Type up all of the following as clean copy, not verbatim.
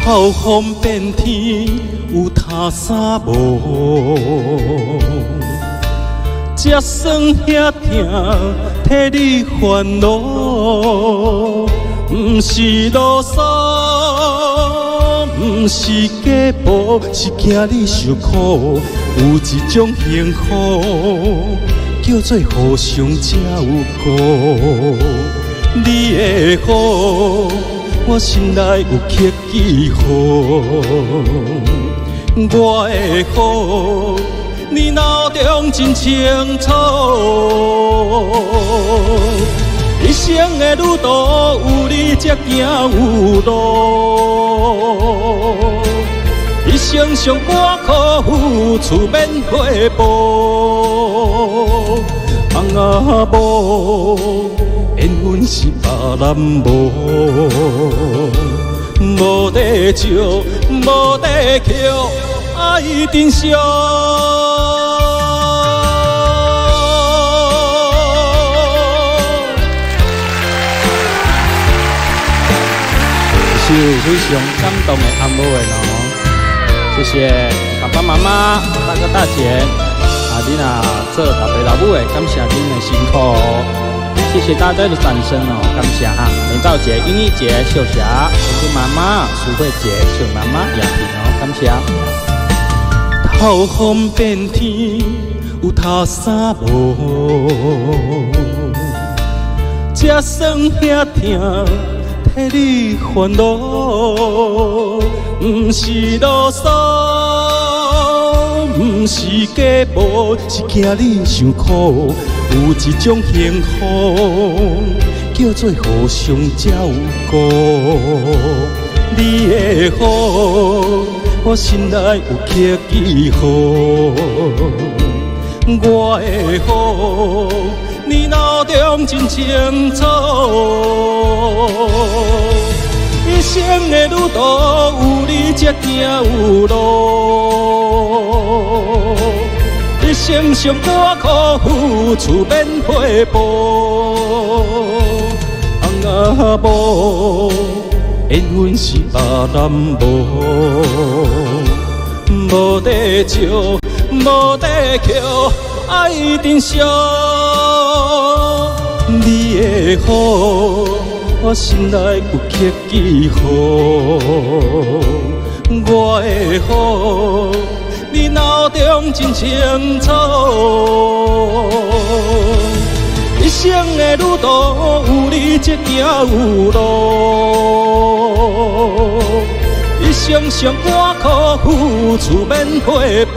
透风变天，有他啥无？才算遐疼，替你烦恼，不是啰嗦，不是假步，是惊你受苦。有一种幸福，叫做互相照顾。你的好，我心内有刻记号；我的好，你脑中真清楚。一生的旅途，有你才行有路。一生上我苦付出免回报。翁仔某，缘分是别人无，无地招，无地扣，爱珍惜。是非常感动的安慰哦，谢谢爸爸妈妈、大哥大姐你若做老爸老母的，感谢您的辛苦哦，谢谢大家的掌声哦，感谢哈。美照姐、英丽姐、秀霞、谢谢妈妈、苏慧姐、秀妈妈、雅萍哦，感谢。透风变天，有他啥无？才算遐疼。替你烦恼，不是啰嗦，不是假步，是惊你受苦。有一种幸福，叫做互相照顾。你的好，我心内有刻记号；我的好，你脑中真清楚。一生的旅途，有你才行有路。一生上我苦付出免回报。翁仔某，缘分是别人无，无地招，无地扣，爱珍惜。你的好，我心内有刻记号；我的好，你脑中真清楚。一生的旅途，有你才行有路。一生上我苦付出免回报。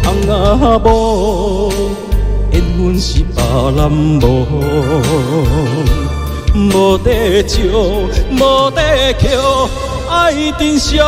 翁仔某，缘分是别人无，无地招，无地扣，爱珍惜。